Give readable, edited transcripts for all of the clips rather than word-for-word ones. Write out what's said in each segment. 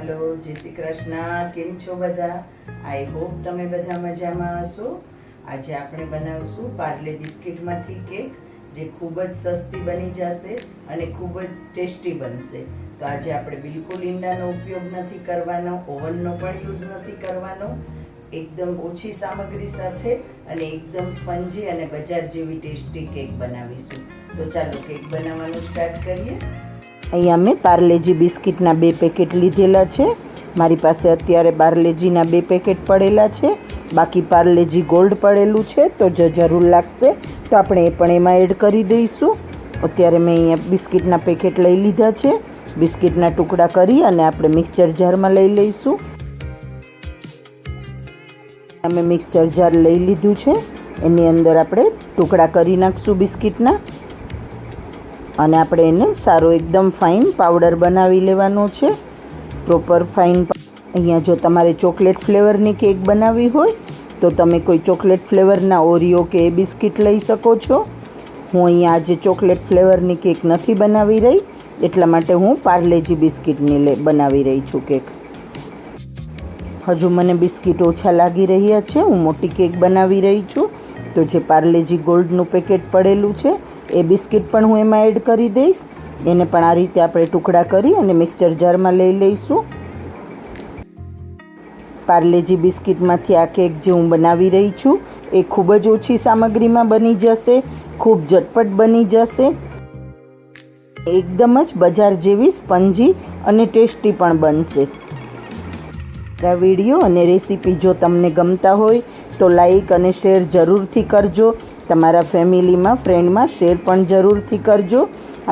Hello जय श्री कृष्ण। केम छो बधा? आई होप तमे बधा मजामां हशो। आज આપણે બનાવશું પાર્લે બિસ્કિટમાંથી કેક, જે ખૂબ જ સસ્તી બની જશે અને ખૂબ જ ટેસ્ટી બનશે। તો આજે આપણે બિલકુલ ઈંડાનો ઉપયોગ નથી કરવાનો, ઓવનનો પણ યુઝ નથી કરવાનો, એકદમ ઓછી સામગ્રી સાથે અને એકદમ સ્પંજી અને બજાર જેવી ટેસ્ટી કેક બનાવીશું। તો ચાલો કેક બનાવવાનું સ્ટાર્ટ કરીએ। અહીંયા મેં પાર્લેજી બિસ્કિટના 2 પેકેટ લીધેલા છે। મારી પાસે અત્યારે પાર્લેજીના 2 પેકેટ પડેલા છે, બાકી પાર્લેજી ગોલ્ડ પડેલું છે, તો જો જરૂર લાગશે તો આપણે એ પણ એમાં એડ કરી દઈશું। અત્યારે મેં અહીંયા બિસ્કિટના પેકેટ લઈ લીધા છે। બિસ્કિટના ટુકડા કરી અને આપણે મિક્સર જારમાં લઈ લઈશું। અમે મિક્સર જાર લઈ લીધું છે, એની અંદર આપણે ટુકડા કરી નાખશું બિસ્કિટના અને આપણે એને સારો એકદમ ફાઇન પાવડર બનાવી લેવાનો છે, પ્રોપર ફાઇન। અહીંયા જો તમારે ચોકલેટ ફ્લેવરની કેક બનાવવી હોય તો તમે કોઈ ચોકલેટ ફ્લેવરના ઓરિયો કે એ બિસ્કિટ લઈ શકો છો। હું અહીંયા આજે ચોકલેટ ફ્લેવરની કેક નથી બનાવી રહી, એટલા માટે હું પાર્લેજી બિસ્કિટની બનાવી રહી છું કેક। હજુ મને બિસ્કિટ ઓછા લાગી રહ્યા છે, હું મોટી કેક બનાવી રહી છું। તો જે પાર્લેજી ગોલ્ડનું પેકેટ પડેલું છે એ બિસ્કિટ પણ હું એમાં એડ કરી દઈશ। એને પણ આ રીતે આપણે ટુકડા કરી અને મિક્સર જારમાં લઈ લઈશું। પાર્લેજી બિસ્કિટમાંથી આ કેક જે હું બનાવી રહી છું એ ખૂબ જ ઓછી સામગ્રીમાં બની જશે, ખૂબ ઝટપટ બની જશે, એકદમ જ બજાર જેવી સ્પંજી અને ટેસ્ટી પણ બનશે। આ વિડીયો અને રેસીપી જો તમને ગમતા હોય તો લાઈક અને શેર જરૂરથી કરજો, તમારા ફેમિલીમાં ફ્રેન્ડમાં શેર પણ જરૂરથી કરજો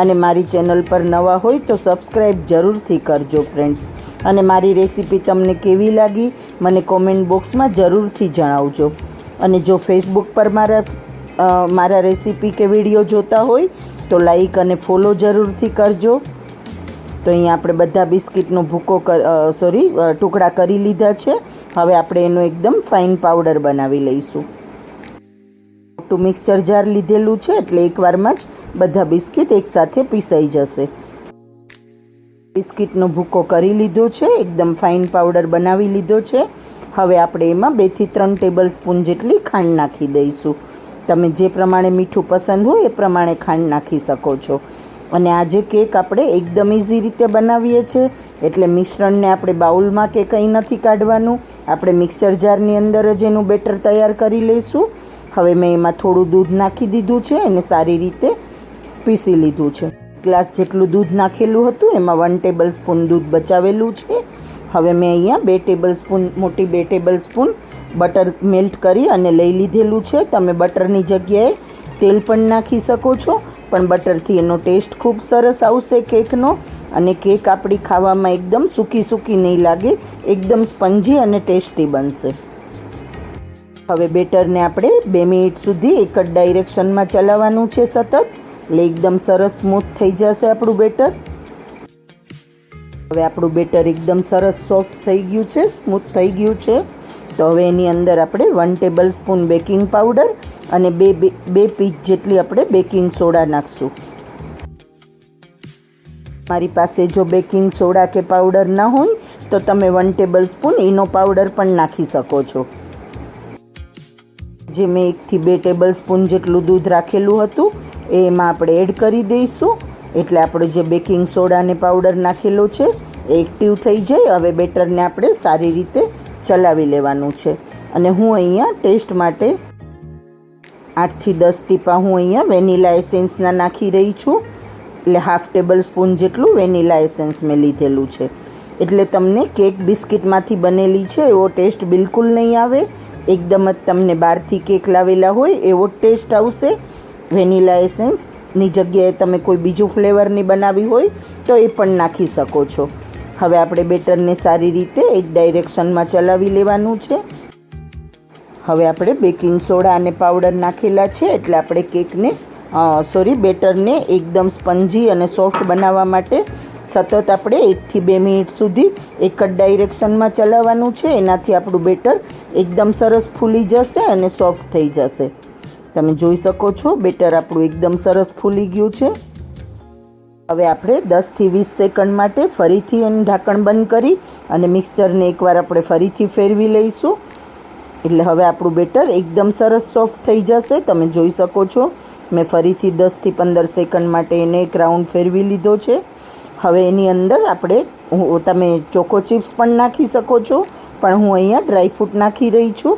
અને મારી ચેનલ પર નવા હોય તો સબસ્ક્રાઈબ જરૂરથી કરજો ફ્રેન્ડ્સ। અને મારી રેસીપી તમને કેવી લાગી મને કોમેન્ટ બોક્સમાં જરૂરથી જણાવજો। અને જો ફેસબુક પર મારા રેસીપી કે વિડીયો જોતા હોય તો લાઈક અને ફોલો જરૂરથી કરજો। તો અહીંયા આપણે બધા બિસ્કિટનો ટુકડા કરી લીધા છે। હવે આપણે એનો એકદમ ફાઇન પાવડર બનાવી લઈશું। મોટું મિક્સર જાર લીધેલું છે એટલે એકવારમાં જ બધા બિસ્કિટ એકસાથે પીસાઈ જશે। બિસ્કિટનો ભૂકો કરી લીધો છે, એકદમ ફાઇન પાવડર બનાવી લીધો છે। હવે આપણે એમાં 2 થી 3 ટેબલ સ્પૂન જેટલી ખાંડ નાખી દઈશું। તમે જે પ્રમાણે મીઠું પસંદ હોય એ પ્રમાણે ખાંડ નાખી શકો છો। અને આ જે કેક આપણે એકદમ ઇઝી રીતે બનાવીએ છીએ, એટલે મિશ્રણને આપણે બાઉલમાં કે કંઈ નથી કાઢવાનું, આપણે મિક્સર જારની અંદર જ એનું બેટર તૈયાર કરી લઈશું। હવે મેં એમાં થોડું દૂધ નાખી દીધું છે, એને સારી રીતે પીસી લીધું છે। ગ્લાસ જેટલું દૂધ નાખેલું હતું એમાં 1 ટેબલ સ્પૂન દૂધ બચાવેલું છે। હવે મેં અહીંયા 2 ટેબલ સ્પૂન મોટી 2 ટેબલ સ્પૂન બટર મેલ્ટ કરી અને લઈ લીધેલું છે। તમે બટરની જગ્યાએ તેલ પણ નાખી શકો છો, પણ બટરથી એનો ટેસ્ટ ખૂબ સરસ આવશે કેકનો, અને કેક આપણી ખાવામાં એકદમ સૂકી સૂકી નહીં લાગે, એકદમ સ્પંજી અને ટેસ્ટી બનશે। હવે બેટરને આપણે 2 મિનિટ સુધી એક જ ડાયરેક્શનમાં ચલાવવાનું છે સતત, એટલે એકદમ સરસ સ્મૂથ થઈ જશે આપણું બેટર। હવે આપણું બેટર એકદમ સરસ સોફ્ટ થઈ ગયું છે, સ્મૂથ થઈ ગયું છે। તો હવે એની અંદર આપણે 1 ટેબલ સ્પૂન બેકિંગ પાવડર અને 2 પીંચ જેટલી આપણે બેકિંગ સોડા નાખશું। મારી પાસે જો બેકિંગ સોડા કે પાવડર ના હોય તો તમે 1 ટેબલ સ્પૂન ઈનો પાવડર પણ નાખી શકો છો। જે મેં 1 થી 2 ટેબલ સ્પૂન જેટલું દૂધ રાખેલું હતું એ એમાં આપણે એડ કરી દઈશું, એટલે આપણે જે બેકિંગ સોડા અને પાવડર નાખેલો છે એ એક્ટિવ થઈ જાય। હવે બેટરને આપણે સારી રીતે ચલાવી લેવાનું છે। અને હું અહીંયા ટેસ્ટ માટે 8 થી 10 ટીપા હું અહીંયા વેનીલા એસેન્સના નાખી રહી છું, એટલે 1/2 ટેબલ સ્પૂન જેટલું વેનીલા એસેન્સ મેં લીધેલું છે, એટલે તમને કેક બિસ્કિટમાંથી બનેલી છે એવો ટેસ્ટ બિલકુલ નહીં આવે, એકદમ જ તમને બહારથી કેક લાવેલા હોય એવો ટેસ્ટ આવશે। વેનીલા એસેન્સની જગ્યાએ તમે કોઈ બીજું ફ્લેવરની બનાવી હોય તો એ પણ નાખી શકો છો। હવે આપણે બેટરને સારી રીતે એક ડાયરેક્શનમાં ચલાવી લેવાનું છે। હવે આપણે બેકિંગ સોડા અને પાવડર નાખેલા છે, એટલે આપણે બેટરને એકદમ સ્પંજી અને સોફ્ટ બનાવવા માટે સતત આપણે 1 થી 2 મિનિટ સુધી એક જ ડાયરેક્શનમાં ચલાવવાનું છે। એનાથી આપણું બેટર એકદમ સરસ ફૂલી જશે અને સોફ્ટ થઈ જશે। તમે જોઈ શકો છો બેટર આપણું એકદમ સરસ ફૂલી ગયું છે। હવે આપણે 10થી 20 સેકન્ડ માટે ફરીથી એનું ઢાંકણ બંધ કરી અને મિક્સચરને એકવાર આપણે ફરીથી ફેરવી લઈશું. એટલે હવે આપણું બેટર એકદમ સરસ સોફ્ટ થઈ જશે. તમે જોઈ શકો છો મેં ફરીથી 10થી 15 સેકન્ડ માટે એને એક રાઉન્ડ ફેરવી લીધો છે. હવે એની અંદર તમે ચોકો ચિપ્સ પણ નાખી શકો છો, પણ હું અહીંયા ડ્રાયફ્રૂટ નાખી રહી છું.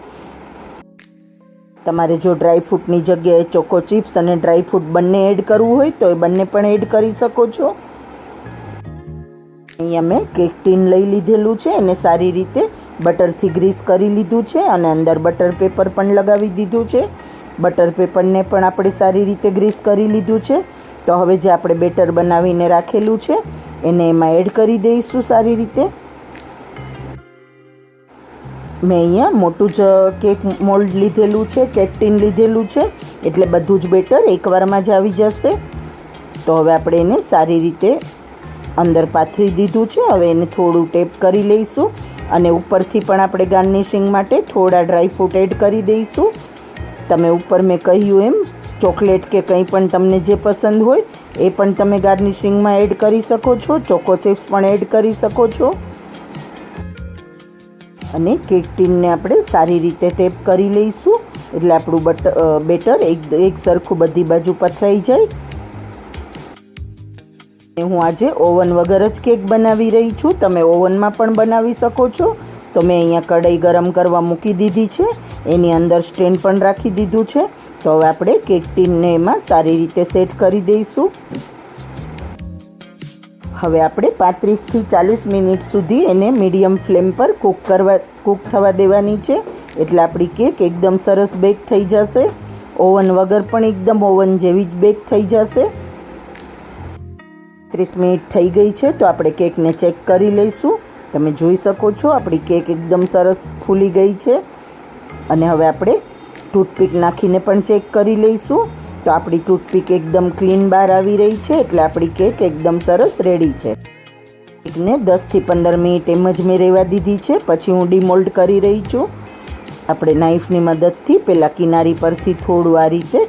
તમારે જો ડ્રાયફ્રૂટની જગ્યાએ ચોકો ચિપ્સ અને ડ્રાયફ્રૂટ બંને એડ કરવું હોય તો એ બંને પણ એડ કરી શકો છો. અહીંયા મેં કેક ટીન લઈ લીધેલું છે, એને સારી રીતે બટરથી ગ્રીસ કરી લીધું છે અને અંદર બટર પેપર પણ લગાવી દીધું છે. બટર પેપરને પણ આપણે સારી રીતે ગ્રીસ કરી લીધું છે. તો હવે જે આપણે બેટર બનાવીને રાખેલું છે એને એમાં એડ કરી દઈશું સારી રીતે. મેં અહીંયા મોટું જ કેક મોલ્ડ લીધેલું છે, કેક ટીન લીધેલું છે, એટલે બધું જ બેટર એકવારમાં જ આવી જશે. તો હવે આપણે એને સારી રીતે અંદર પાથરી દીધું છે. હવે એને થોડું ટેપ કરી લઈશું અને ઉપરથી પણ આપણે ગાર્નિશિંગ માટે થોડા ડ્રાયફ્રૂટ એડ કરી દઈશું. તમે ઉપર મેં કહ્યું એમ ચોકલેટ કે કંઈ પણ તમને જે પસંદ હોય એ પણ તમે ગાર્નિશિંગમાં એડ કરી શકો છો. ચોકો ચિપ્સ પણ એડ કરી શકો છો. અને કેક ટીનને આપણે સારી રીતે ટેપ કરી લઈશું એટલે આપણું બેટર એક સરખું બધી બાજુ પથરાઈ જાય. હું આજે ઓવન વગર જ કેક બનાવી રહી છું. તમે ઓવનમાં પણ બનાવી શકો છો. તો મેં અહીંયા કઢાઈ ગરમ કરવા મૂકી દીધી છે, એની અંદર સ્ટેન્ડ પણ રાખી દીધું છે. તો હવે આપણે કેક ટીનને એમાં સારી રીતે સેટ કરી દઈશું. હવે આપણે 35થી 40 મિનિટ સુધી એને મીડિયમ ફ્લેમ પર કૂક થવા દેવાની છે. એટલે આપણી કેક એકદમ સરસ બેક થઈ જશે. ઓવન વગર પણ એકદમ ઓવન જેવી જ બેક થઈ જશે. 30 મિનિટ થઈ ગઈ છે તો આપણે કેકને ચેક કરી લઈશું. તમે જોઈ શકો છો આપણી કેક એકદમ સરસ ફૂલી ગઈ છે. અને હવે આપણે ટૂથપીક નાખીને પણ ચેક કરી લઈશું. તો આપણી ટૂથપીક એકદમ ક્લીન બહાર આવી રહી છે એટલે આપણી કેક એકદમ સરસ રેડી છે. કેકને 10થી 15 મિનિટ એમ જ મેં રહેવા દીધી છે. પછી હું ડીમોલ્ડ કરી રહી છું. આપણે નાઈફની મદદથી પહેલાં કિનારી પરથી થોડું આ રીતે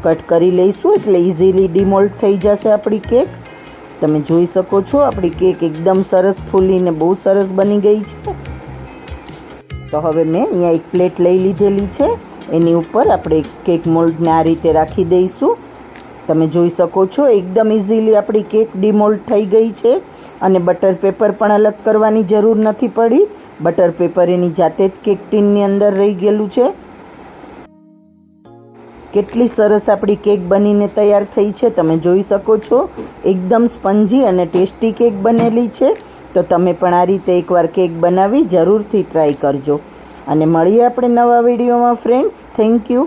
કટ કરી લઈશું એટલે ઇઝીલી ડીમોલ્ડ થઈ જશે આપણી કેક. તમે જોઈ શકો છો આપણી કેક એકદમ સરસ ફૂલીને બહુ સરસ બની ગઈ છે. તો હવે મેં અહીંયા એક પ્લેટ લઈ લીધેલી છે, એની ઉપર આપણે કેક મોલ્ડને આ રીતે રાખી દઈશું. તમે જોઈ શકો છો એકદમ ઇઝીલી આપણી કેક ડીમોલ્ડ થઈ ગઈ છે અને બટર પેપર પણ અલગ કરવાની જરૂર નથી પડી. બટર પેપર એની જાતે જ કેક ટીનની અંદર રહી ગયેલું છે. કેટલી સરસ આપણી કેક બનીને તૈયાર થઈ છે તમે જોઈ શકો છો. એકદમ સ્પંજી અને ટેસ્ટી કેક બનેલી છે. તો તમે પણ આ રીતે એકવાર કેક બનાવી જરૂરથી ટ્રાય કરજો. અને મળીએ આપણે નવા વિડીયોમાં ફ્રેન્ડ્સ. Thank you.